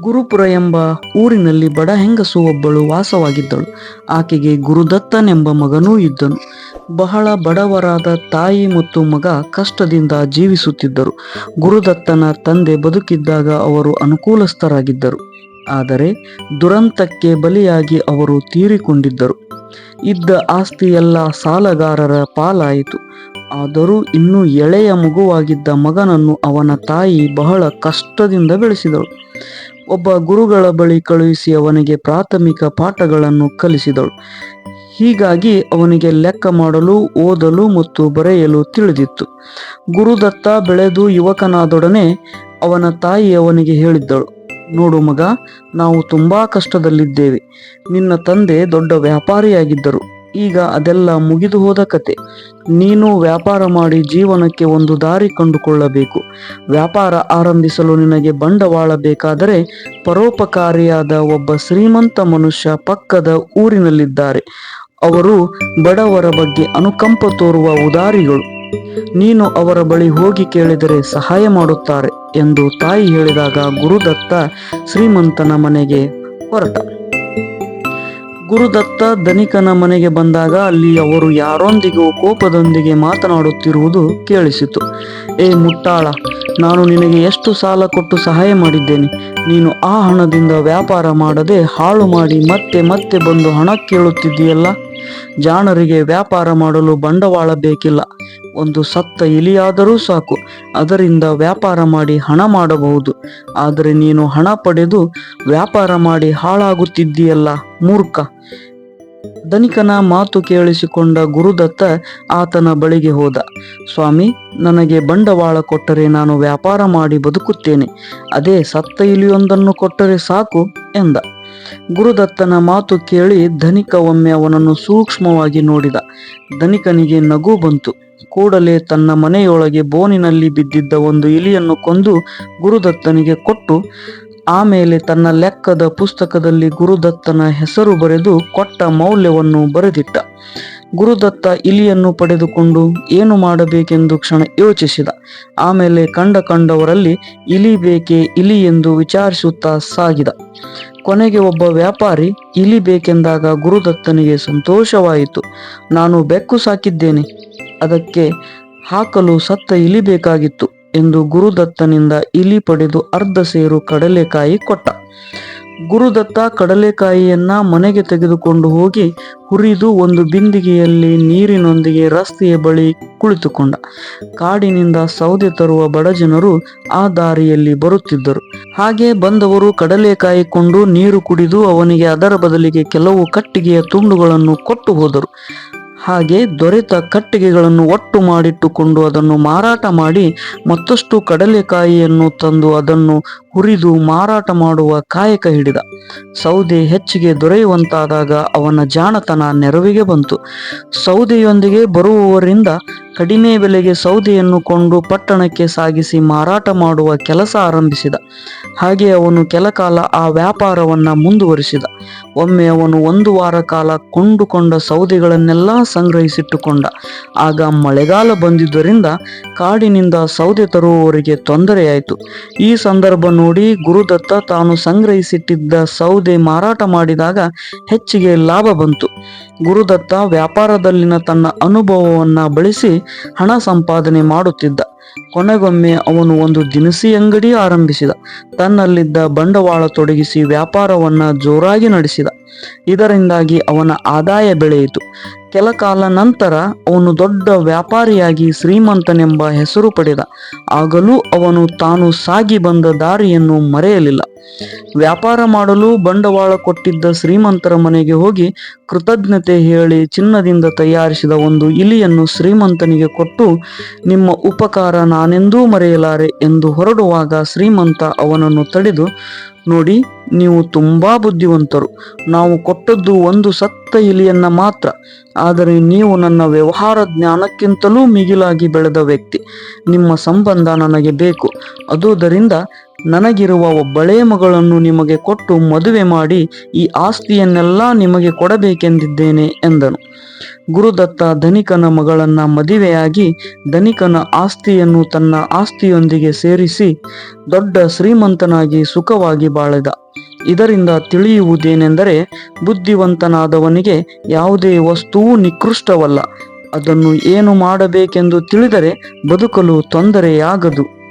ಗುರುಪುರ ಎಂಬ ಊರಿನಲ್ಲಿ ಬಡ ಹೆಂಗಸು ಒಬ್ಬಳು ವಾಸವಾಗಿದ್ದಳು. ಆಕೆಗೆ ಗುರುದತ್ತನೆಂಬ ಮಗನೂ ಇದ್ದನು. ಬಹಳ ಬಡವರಾದ ತಾಯಿ ಮತ್ತು ಮಗ ಕಷ್ಟದಿಂದ ಜೀವಿಸುತ್ತಿದ್ದರು. ಗುರುದತ್ತನ ತಂದೆ ಬದುಕಿದ್ದಾಗ ಅವರು ಅನುಕೂಲಸ್ಥರಾಗಿದ್ದರು. ಆದರೆ ದುರಂತಕ್ಕೆ ಬಲಿಯಾಗಿ ಅವರು ತೀರಿಕೊಂಡಿದ್ದರು. ಇದ್ದ ಆಸ್ತಿ ಎಲ್ಲ ಸಾಲಗಾರರ ಪಾಲಾಯಿತು. ಆದರೂ ಇನ್ನೂ ಎಳೆಯ ಮಗುವಾಗಿದ್ದ ಮಗನನ್ನು ಅವನ ತಾಯಿ ಬಹಳ ಕಷ್ಟದಿಂದ ಬೆಳೆಸಿದಳು. ಒಬ್ಬ ಗುರುಗಳ ಬಳಿ ಕಳುಹಿಸಿ ಅವನಿಗೆ ಪ್ರಾಥಮಿಕ ಪಾಠಗಳನ್ನು ಕಲಿಸಿದಳು. ಹೀಗಾಗಿ ಅವನಿಗೆ ಲೆಕ್ಕ ಮಾಡಲು, ಓದಲು ಮತ್ತು ಬರೆಯಲು ತಿಳಿದಿತ್ತು. ಗುರುದತ್ತ ಬೆಳೆದು ಯುವಕನಾದೊಡನೆ ಅವನ ತಾಯಿ ಅವನಿಗೆ ಹೇಳಿದ್ದಳು, ನೋಡು ಮಗ, ನಾವು ತುಂಬಾ ಕಷ್ಟದಲ್ಲಿದ್ದೇವೆ. ನಿನ್ನ ತಂದೆ ದೊಡ್ಡ ವ್ಯಾಪಾರಿಯಾಗಿದ್ದರು. ಈಗ ಅದೆಲ್ಲ ಮುಗಿದು ಹೋದ ಕತೆ. ನೀನು ವ್ಯಾಪಾರ ಮಾಡಿ ಜೀವನಕ್ಕೆ ಒಂದು ದಾರಿ ಕಂಡುಕೊಳ್ಳಬೇಕು. ವ್ಯಾಪಾರ ಆರಂಭಿಸಲು ನಿನಗೆ ಬಂಡವಾಳ ಬೇಕಾದರೆ ಪರೋಪಕಾರಿಯಾದ ಒಬ್ಬ ಶ್ರೀಮಂತ ಮನುಷ್ಯ ಪಕ್ಕದ ಊರಿನಲ್ಲಿದ್ದಾರೆ. ಅವರು ಬಡವರ ಬಗ್ಗೆ ಅನುಕಂಪ ತೋರುವ ಉದಾರಿಗಳು. ನೀನು ಅವರ ಬಳಿ ಹೋಗಿ ಕೇಳಿದರೆ ಸಹಾಯ ಮಾಡುತ್ತಾರೆ ಎಂದು ತಾಯಿ ಹೇಳಿದಾಗ ಗುರುದತ್ತ ಶ್ರೀಮಂತನ ಮನೆಗೆ ಹೊರಟ. ಗುರುದತ್ತ ಧನಿಕನ ಮನೆಗೆ ಬಂದಾಗ ಅಲ್ಲಿ ಅವರು ಯಾರೊಂದಿಗೂ ಕೋಪದೊಂದಿಗೆ ಮಾತನಾಡುತ್ತಿರುವುದು ಕೇಳಿಸಿತು. ಏ ಮುಟ್ಟಾಳ, ನಾನು ನಿನಗೆ ಎಷ್ಟು ಸಾಲ ಕೊಟ್ಟು ಸಹಾಯ ಮಾಡಿದ್ದೇನೆ. ನೀನು ಆ ಹಣದಿಂದ ವ್ಯಾಪಾರ ಮಾಡದೆ ಹಾಳು ಮಾಡಿ ಮತ್ತೆ ಮತ್ತೆ ಬಂದು ಹಣ ಕೇಳುತ್ತಿದ್ದೀಯಲ್ಲ. ಜಾಣರಿಗೆ ವ್ಯಾಪಾರ ಮಾಡಲು ಬಂಡವಾಳ ಬೇಕಿಲ್ಲ. ಒಂದು ಸತ್ತ ಇಲಿಯಾದರೂ ಸಾಕು, ಅದರಿಂದ ವ್ಯಾಪಾರ ಮಾಡಿ ಹಣ ಮಾಡಬಹುದು. ಆದರೆ ನೀನು ಹಣ ಪಡೆದು ವ್ಯಾಪಾರ ಮಾಡಿ ಹಾಳಾಗುತ್ತಿದ್ದೀಯಲ್ಲ ಮೂರ್ಖ. ಧನಿಕನ ಮಾತು ಕೇಳಿಸಿಕೊಂಡ ಗುರುದತ್ತ ಆತನ ಬಳಿಗೆ ಹೋದ. ಸ್ವಾಮಿ, ನನಗೆ ಬಂಡವಾಳ ಕೊಟ್ಟರೆ ನಾನು ವ್ಯಾಪಾರ ಮಾಡಿ ಬದುಕುತ್ತೇನೆ. ಅದೇ ಸತ್ತ ಇಲಿಯೊಂದನ್ನು ಕೊಟ್ಟರೆ ಸಾಕು ಎಂದ. ಗುರುದತ್ತನ ಮಾತು ಕೇಳಿ ಧನಿಕ ಒಮ್ಮೆ ಅವನನ್ನು ಸೂಕ್ಷ್ಮವಾಗಿ ನೋಡಿದ. ಧನಿಕನಿಗೆ ನಗು ಬಂತು. ಕೂಡಲೇ ತನ್ನ ಮನೆಯೊಳಗೆ ಬೋನಿನಲ್ಲಿ ಬಿದ್ದಿದ್ದ ಒಂದು ಇಲಿಯನ್ನು ಕೊಂದು ಗುರುದತ್ತನಿಗೆ ಕೊಟ್ಟು ಆಮೇಲೆ ತನ್ನ ಲೆಕ್ಕದ ಪುಸ್ತಕದಲ್ಲಿ ಗುರುದತ್ತನ ಹೆಸರು ಬರೆದು ಕೊಟ್ಟ ಮೌಲ್ಯವನ್ನು ಬರೆದಿಟ್ಟ. ಗುರುದತ್ತ ಇಲಿಯನ್ನು ಪಡೆದುಕೊಂಡು ಏನು ಮಾಡಬೇಕೆಂದು ಕ್ಷಣ ಯೋಚಿಸಿದ. ಆಮೇಲೆ ಕಂಡವರಲ್ಲಿ ಇಲಿ ಬೇಕೇ ಇಲಿ ಎಂದು ವಿಚಾರಿಸುತ್ತಾ ಸಾಗಿದ. ಕೊನೆಗೆ ಒಬ್ಬ ವ್ಯಾಪಾರಿ ಇಲಿ ಬೇಕೆಂದಾಗ ಗುರುದತ್ತನಿಗೆ ಸಂತೋಷವಾಯಿತು. ನಾನು ಬೆಕ್ಕು ಸಾಕಿದ್ದೇನೆ, ಅದಕ್ಕೆ ಹಾಕಲು ಸತ್ತ ಇಲಿ ಬೇಕಾಗಿತ್ತು ಎಂದು ಗುರುದತ್ತನಿಂದ ಇಲಿ ಪಡೆದು ಅರ್ಧ ಸೇರು ಕಡಲೆಕಾಯಿ ಕೊಟ್ಟ. ಗುರುದತ್ತ ಕಡಲೆಕಾಯಿಯನ್ನ ಮನೆಗೆ ತೆಗೆದುಕೊಂಡು ಹೋಗಿ ಹುರಿದು ಒಂದು ಬಿಂದಿಗೆಯಲ್ಲಿ ನೀರಿನೊಂದಿಗೆ ರಸ್ತೆಯ ಬಳಿ ಕುಳಿತುಕೊಂಡ. ಕಾಡಿನಿಂದ ಸೌದೆ ತರುವ ಬಡ ಜನರು ಆ ದಾರಿಯಲ್ಲಿ ಬರುತ್ತಿದ್ದರು. ಹಾಗೆ ಬಂದವರು ಕಡಲೆಕಾಯಿ ಕೊಂಡು ನೀರು ಕುಡಿದು ಅವನಿಗೆ ಅದರ ಬದಲಿಗೆ ಕೆಲವು ಕಟ್ಟಿಗೆಯ ತುಂಡುಗಳನ್ನು ಕೊಟ್ಟು ಹೋದರು. ಹಾಗೆ ದೊರೆತ ಕಟ್ಟಿಗೆಗಳನ್ನು ಒಟ್ಟು ಮಾಡಿಟ್ಟುಕೊಂಡು ಅದನ್ನು ಮಾರಾಟ ಮಾಡಿ ಮತ್ತಷ್ಟು ಕಡಲೆಕಾಯಿಯನ್ನು ತಂದು ಅದನ್ನು ಹುರಿದು ಮಾರಾಟ ಮಾಡುವ ಕಾಯಕ ಹಿಡಿದ. ಸೌದೆ ಹೆಚ್ಚಿಗೆ ದೊರೆಯುವಂತಾದಾಗ ಅವನ ಜಾಣತನ ನೆರವಿಗೆ ಬಂತು. ಸೌದೆಯೊಂದಿಗೆ ಬರುವವರಿಂದ ಕಡಿಮೆ ಬೆಲೆಗೆ ಸೌದೆಯನ್ನು ಕೊಂಡು ಪಟ್ಟಣಕ್ಕೆ ಸಾಗಿಸಿ ಮಾರಾಟ ಮಾಡುವ ಕೆಲಸ ಆರಂಭಿಸಿದ. ಹಾಗೆ ಅವನು ಕೆಲಕಾಲ ಆ ವ್ಯಾಪಾರವನ್ನ ಮುಂದುವರಿಸಿದ. ಒಮ್ಮೆ ಅವನು 1 ವಾರ ಕಾಲ ಕೊಂಡುಕೊಂಡ ಸೌದೆಗಳನ್ನೆಲ್ಲ ಸಂಗ್ರಹಿಸಿಟ್ಟುಕೊಂಡ. ಆಗ ಮಳೆಗಾಲ ಬಂದಿದ್ದರಿಂದ ಕಾಡಿನಿಂದ ಸೌದೆ ತರುವವರಿಗೆ ತೊಂದರೆಯಾಯಿತು. ಈ ಸಂದರ್ಭ ನೋಡಿ ಗುರುದತ್ತ ತಾನು ಸಂಗ್ರಹಿಸಿಟ್ಟಿದ್ದ ಸೌದೆ ಮಾರಾಟ ಮಾಡಿದಾಗ ಹೆಚ್ಚಿಗೆ ಲಾಭ ಬಂತು. ಗುರುದತ್ತ ವ್ಯಾಪಾರದಲ್ಲಿನ ತನ್ನ ಅನುಭವವನ್ನ ಬಳಸಿ ಹಣ ಸಂಪಾದನೆ ಮಾಡುತ್ತಿದ್ದ. ಕೊನೆಗೊಮ್ಮೆ ಅವನು ಒಂದು ದಿನಸಿ ಅಂಗಡಿ ಆರಂಭಿಸಿದ. ತನ್ನಲ್ಲಿದ್ದ ಬಂಡವಾಳ ತೊಡಗಿಸಿ ವ್ಯಾಪಾರವನ್ನ ಜೋರಾಗಿ ನಡೆಸಿದ. ಇದರಿಂದಾಗಿ ಅವನ ಆದಾಯ ಬೆಳೆಯಿತು. ಕೆಲ ಕಾಲ ನಂತರ ಅವನು ದೊಡ್ಡ ವ್ಯಾಪಾರಿಯಾಗಿ ಶ್ರೀಮಂತನೆಂಬ ಹೆಸರು ಪಡೆದ. ಆಗಲೂ ಅವನು ತಾನು ಸಾಗಿ ಬಂದ ದಾರಿಯನ್ನು ಮರೆಯಲಿಲ್ಲ. ವ್ಯಾಪಾರ ಮಾಡಲು ಬಂಡವಾಳ ಕೊಟ್ಟಿದ್ದ ಶ್ರೀಮಂತರ ಮನೆಗೆ ಹೋಗಿ ಕೃತಜ್ಞತೆ ಹೇಳಿ ಚಿನ್ನದಿಂದ ತಯಾರಿಸಿದ ಒಂದು ಇಲಿಯನ್ನು ಶ್ರೀಮಂತನಿಗೆ ಕೊಟ್ಟು, ನಿಮ್ಮ ಉಪಕಾರ ನಾನೆಂದೂ ಮರೆಯಲಾರೆ ಎಂದು ಹೊರಡುವಾಗ ಶ್ರೀಮಂತ ಅವನನ್ನು ತಡೆದು, ನೋಡಿ, ನೀವು ತುಂಬಾ ಬುದ್ಧಿವಂತರು. ನಾವು ಕೊಟ್ಟದ್ದು ಒಂದು ಸತ್ತ ಇಲಿಯನ್ನ ಮಾತ್ರ. ಆದರೆ ನೀವು ನನ್ನ ವ್ಯವಹಾರ ಜ್ಞಾನಕ್ಕಿಂತಲೂ ಮಿಗಿಲಾಗಿ ಬೆಳೆದ ವ್ಯಕ್ತಿ. ನಿಮ್ಮ ಸಂಬಂಧ ನನಗೆ ಬೇಕು. ಅದುದರಿಂದ ನನಗಿರುವ ಒಬ್ಬಳೇ ಮಗಳನ್ನು ನಿಮಗೆ ಕೊಟ್ಟು ಮದುವೆ ಮಾಡಿ ಈ ಆಸ್ತಿಯನ್ನೆಲ್ಲ ನಿಮಗೆ ಕೊಡಬೇಕೆಂದಿದ್ದೇನೆ ಎಂದನು. ಗುರುದತ್ತ ಧನಿಕನ ಮಗಳನ್ನ ಮದುವೆಯಾಗಿ ಧನಿಕನ ಆಸ್ತಿಯನ್ನು ತನ್ನ ಆಸ್ತಿಯೊಂದಿಗೆ ಸೇರಿಸಿ ದೊಡ್ಡ ಶ್ರೀಮಂತನಾಗಿ ಸುಖವಾಗಿ ಬಾಳಿದ. ಇದರಿಂದ ತಿಳಿಯುವುದೇನೆಂದರೆ, ಬುದ್ಧಿವಂತನಾದವನಿಗೆ ಯಾವುದೇ ವಸ್ತುವು ನಿಕೃಷ್ಟವಲ್ಲ. ಅದನ್ನು ಏನು ಮಾಡಬೇಕೆಂದು ತಿಳಿದರೆ ಬದುಕಲು ತೊಂದರೆಯಾಗದು.